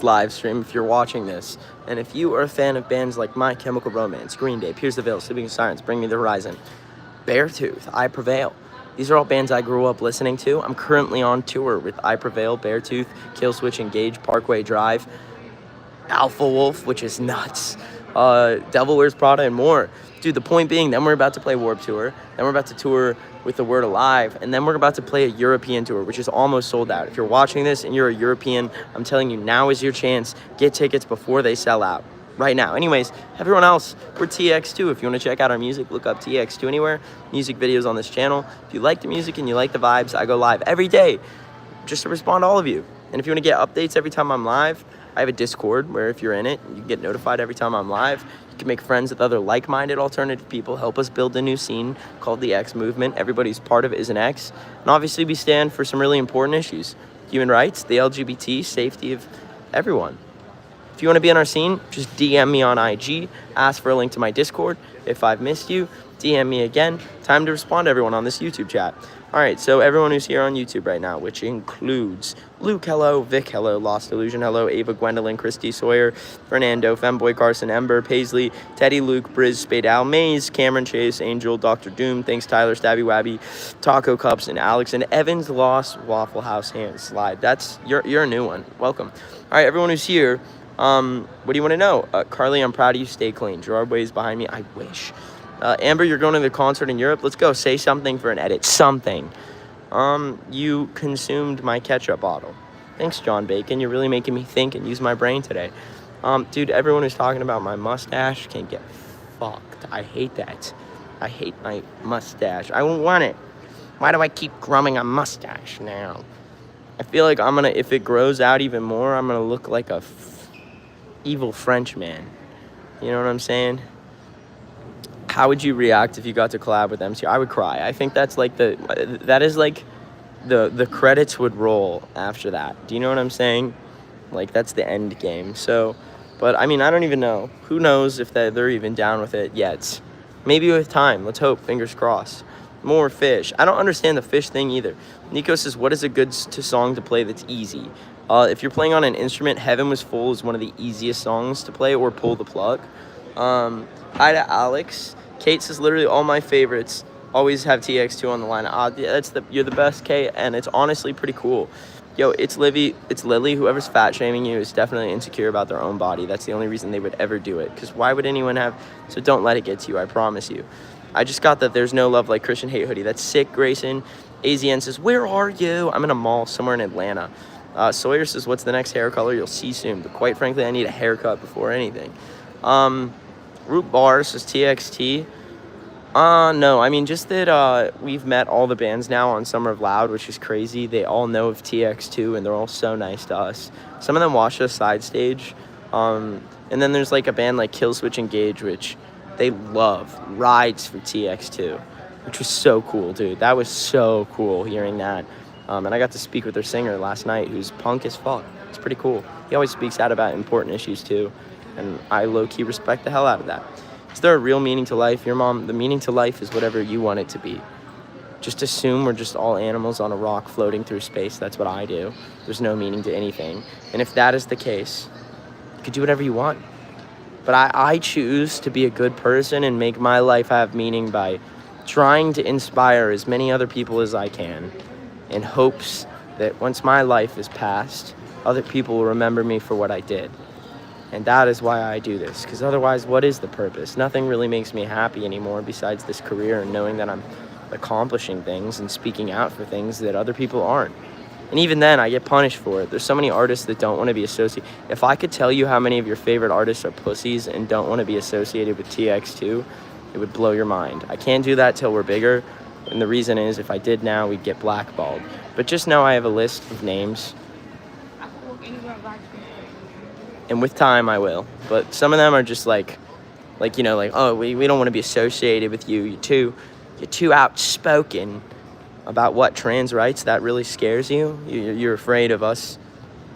live stream if you're watching this. And if you are a fan of bands like My Chemical Romance, Green Day, Pierce the Veil, Sleeping Sirens, Bring Me the Horizon, Beartooth, I Prevail. These are all bands I grew up listening to. I'm currently on tour with I Prevail, Beartooth, Killswitch Engage, Parkway Drive, Alpha Wolf, which is nuts, Devil Wears Prada, and more. Dude, the point being, then we're about to play Warped Tour, then we're about to tour with The Word Alive, and then we're about to play a European tour, which is almost sold out. If you're watching this and you're a European, I'm telling you, now is your chance. Get tickets before they sell out. Right now. Anyways, everyone else, we're TX2. If you want to check out our music, look up TX2 anywhere. Music videos on this channel. If you like the music and you like the vibes, I go live every day just to respond to all of you. And if you want to get updates every time I'm live, I have a Discord where if you're in it, you can get notified every time I'm live. You can make friends with other like-minded alternative people, help us build a new scene called the X Movement. Everybody's part of it is an X. And obviously we stand for some really important issues. Human rights, the LGBT, safety of everyone. If you want to be in our scene, just DM me on IG, ask for a link to my Discord. If I've missed you, DM me again. Time to respond to everyone on this YouTube chat. All right, so everyone who's here on YouTube right now, which includes Luke, hello, Vic, hello, Lost Illusion, hello, Ava, Gwendolyn, Christy, Sawyer, Fernando, Femboy, Carson, Ember, Paisley, Teddy, Luke, Briz, Spade, Al, Maze, Cameron, Chase, Angel, Dr. Doom, thanks, Tyler, Stabby Wabby, Taco Cups, and Alex, and Evans, Lost, Waffle House, Hand Slide. You're a new one. Welcome. All right, everyone who's here, what do you want to know? Carly, I'm proud of you. Stay clean. Gerard Way is behind me. I wish. Amber, you're going to the concert in Europe. Let's go. Say something for an edit. Something. You consumed my ketchup bottle. Thanks, John Bacon. You're really making me think and use my brain today. Dude, everyone who's talking about my mustache can get fucked. I hate that. I hate my mustache. I don't want it. Why do I keep growing a mustache now? I feel like if it grows out even more, I'm gonna look like a evil French man. You know what I'm saying? How would you react if you got to collab with MC? I would cry. I think that's like the credits would roll after that. Do you know what I'm saying? Like, that's the end game. So, but I mean, I don't even know. Who knows if they're even down with it yet? Maybe with time. Let's hope. Fingers crossed. More fish. I don't understand the fish thing either. Nico says, what is a good song to play that's easy? If you're playing on an instrument, Heaven Was Full is one of the easiest songs to play, or Pull the Plug. Hi to Alex. Kate says, literally all my favorites always have TX2 on the line. You're the best, Kate, and it's honestly pretty cool. Yo, it's Lily. Whoever's fat shaming you is definitely insecure about their own body. That's the only reason they would ever do it. Because why would anyone have? So don't let it get to you, I promise you. I just got that There's No Love Like Christian Hate hoodie. That's sick, Grayson. AZN says, where are you? I'm in a mall somewhere in Atlanta. Sawyer says, what's the next hair color? You'll see soon. But quite frankly, I need a haircut before anything. Root Bar says TXT. No, I mean, just that we've met all the bands now on Summer of Loud, which is crazy. They all know of TX2, and they're all so nice to us. Some of them watch us side stage. And then there's like a band like Killswitch Engage, which they love. Rides for TX2, which was so cool, dude. That was so cool hearing that. And I got to speak with their singer last night, who's punk as fuck. It's pretty cool. He always speaks out about important issues, too. And I low-key respect the hell out of that. Is there a real meaning to life? Your mom, the meaning to life is whatever you want it to be. Just assume we're just all animals on a rock floating through space. That's what I do. There's no meaning to anything. And if that is the case, you could do whatever you want. But I choose to be a good person and make my life have meaning by trying to inspire as many other people as I can, in hopes that once my life is past, other people will remember me for what I did. And that is why I do this, because otherwise, what is the purpose? Nothing really makes me happy anymore besides this career and knowing that I'm accomplishing things and speaking out for things that other people aren't. And even then, I get punished for it. There's so many artists that don't want to be associated. If I could tell you how many of your favorite artists are pussies and don't want to be associated with TX2, it would blow your mind. I can't do that till we're bigger. And the reason is, if I did now, we'd get blackballed. But just know I have a list of names. And with time, I will. But some of them are just like, oh, we don't want to be associated with you. You're too outspoken about what trans rights. That really scares you. You're afraid of us.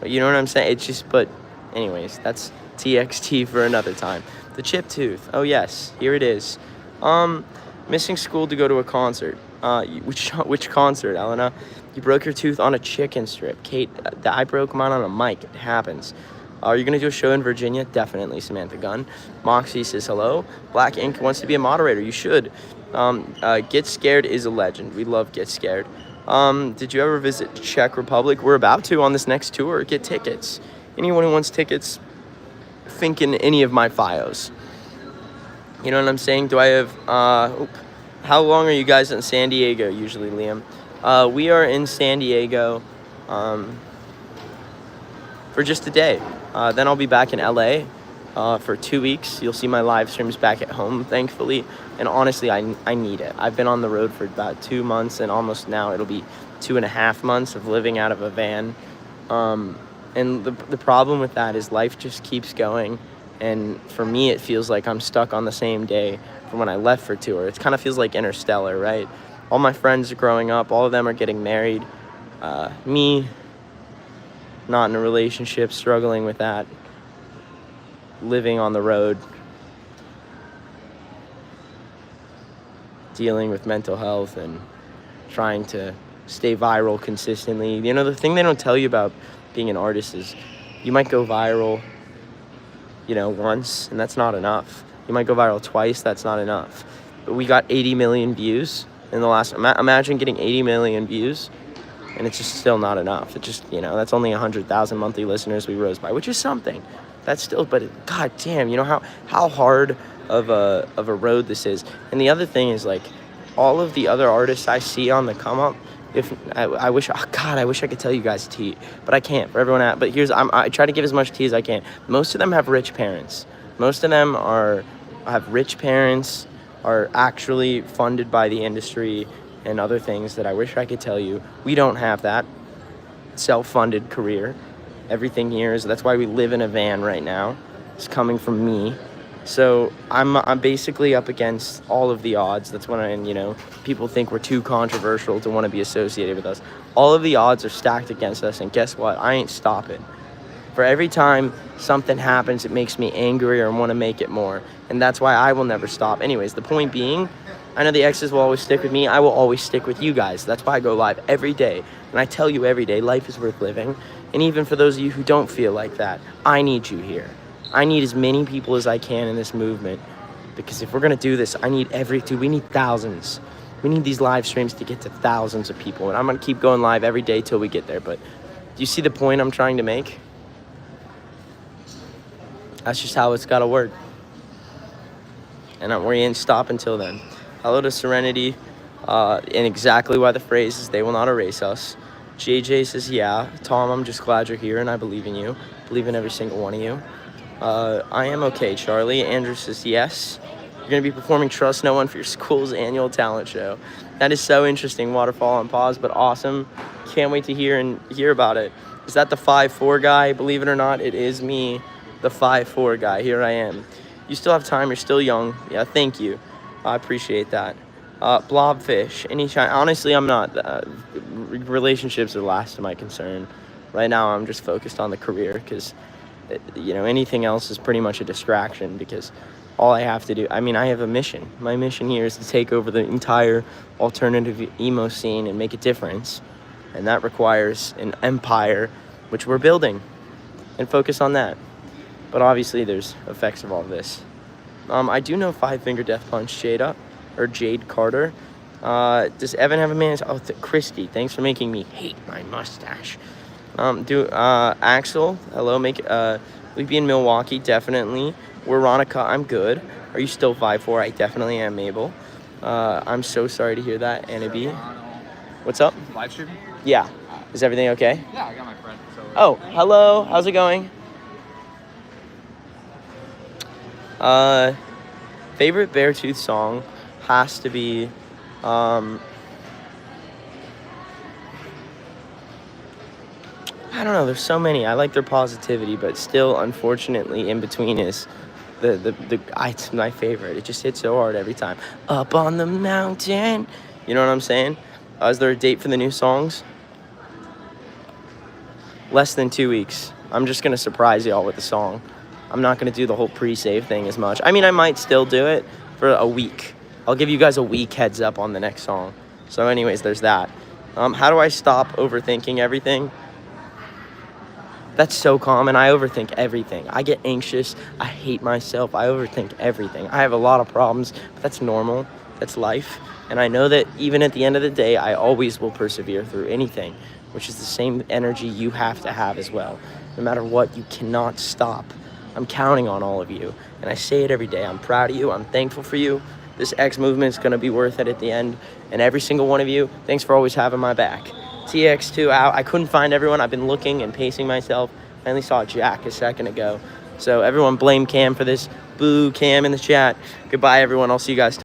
You know what I'm saying? It's just, but anyways, that's TXT for another time. The chip tooth. Oh, yes. Here it is. Missing school to go to a concert. Which concert, Elena? You broke your tooth on a chicken strip. Kate, I broke mine on a mic. It happens. Are you going to do a show in Virginia? Definitely, Samantha Gunn. Moxie says hello. Black Ink wants to be a moderator. You should. Get Scared is a legend. We love Get Scared. Did you ever visit Czech Republic? We're about to on this next tour. Get tickets. Anyone who wants tickets, think in any of my files. You know what I'm saying? Do I have... how long are you guys in San Diego usually, Liam? We are in San Diego for just a day. Then I'll be back in LA for 2 weeks. You'll see my live streams back at home, thankfully. And honestly, I need it. I've been on the road for about 2 months, and almost now it'll be 2.5 months of living out of a van. And the problem with that is life just keeps going. And for me, it feels like I'm stuck on the same day from when I left for tour. It kind of feels like Interstellar, right? All my friends are growing up. All of them are getting married. Me, not in a relationship, struggling with that. Living on the road. Dealing with mental health and trying to stay viral consistently. You know, the thing they don't tell you about being an artist is you might go viral, you know, once, and that's not enough. You might go viral twice, that's not enough. But we got 80 million views in the last... Imagine getting 80 million views, and it's just still not enough. It just, you know, that's only 100,000 monthly listeners we rose by, which is something. That's still, but god damn, you know how hard of a road this is. And the other thing is, like, all of the other artists I see on the come up, if I wish, oh god, I wish I could tell you guys tea, but I can't for everyone out. But I try to give as much tea as I can. Most of them have rich parents. Most of them have rich parents, are actually funded by the industry and other things that I wish I could tell you. We don't have that self-funded career. Everything here is, that's why we live in a van right now. It's coming from me. So I'm basically up against all of the odds. That's when people think we're too controversial to want to be associated with us. All of the odds are stacked against us, and guess what? I ain't stopping. For every time something happens, it makes me angrier and want to make it more. And that's why I will never stop. Anyways, the point being, I know the X's will always stick with me. I will always stick with you guys. That's why I go live every day. And I tell you every day, life is worth living. And even for those of you who don't feel like that, I need you here. I need as many people as I can in this movement, because if we're going to do this, we need thousands. We need these live streams to get to thousands of people, and I'm going to keep going live every day till we get there. But do you see the point I'm trying to make? That's just how it's got to work. And we ain't stop until then. Hello to Serenity, and exactly why the phrase is, they will not erase us. JJ says, yeah. Tom, I'm just glad you're here, and I believe in you. Believe in every single one of you. I am okay, Charlie. Andrew says, yes. You're going to be performing Trust No One for your school's annual talent show. That is so interesting. Waterfall on pause, but awesome. Can't wait to hear about it. Is that the 5'4" guy? Believe it or not, it is me, the 5'4" guy. Here I am. You still have time. You're still young. Yeah, thank you. I appreciate that. Blobfish. Honestly, I'm not. Relationships are last of my concern. Right now, I'm just focused on the career, because anything else is pretty much a distraction, because all I have to do, I have a mission. My mission here is to take over the entire alternative emo scene and make a difference. And that requires an empire, which we're building, and focus on that. But obviously there's effects of all of this. I do know Five Finger Death Punch Jade Carter. Does Evan have a man? Oh, Christy, thanks for making me hate my mustache. Axel, hello, we be in Milwaukee, definitely. Veronica, I'm good. Are you still 5'4"? I definitely am, Mabel. I'm so sorry to hear that, Anna B. What's up? Live streaming? Yeah. Is everything okay? Yeah, I got my friend. So oh, hello. How's it going? Favorite Beartooth song has to be, I don't know, there's so many. I like their positivity, but still, unfortunately, In Between is it's my favorite. It just hits so hard every time. Up on the mountain. You know what I'm saying? Is there a date for the new songs? Less than 2 weeks. I'm just going to surprise y'all with the song. I'm not going to do the whole pre-save thing as much. I might still do it for a week. I'll give you guys a week heads up on the next song. So anyways, there's that. How do I stop overthinking everything? That's so common. I overthink everything. I get anxious. I hate myself. I overthink everything. I have a lot of problems, but that's normal. That's life. And I know that even at the end of the day, I always will persevere through anything, which is the same energy you have to have as well. No matter what, you cannot stop. I'm counting on all of you. And I say it every day. I'm proud of you. I'm thankful for you. This X movement is going to be worth it at the end. And every single one of you, thanks for always having my back. TX2 out. I couldn't find everyone. I've been looking and pacing myself. I only saw Jack a second ago. So everyone blame Cam for this. Boo Cam in the chat. Goodbye, everyone. I'll see you guys tomorrow.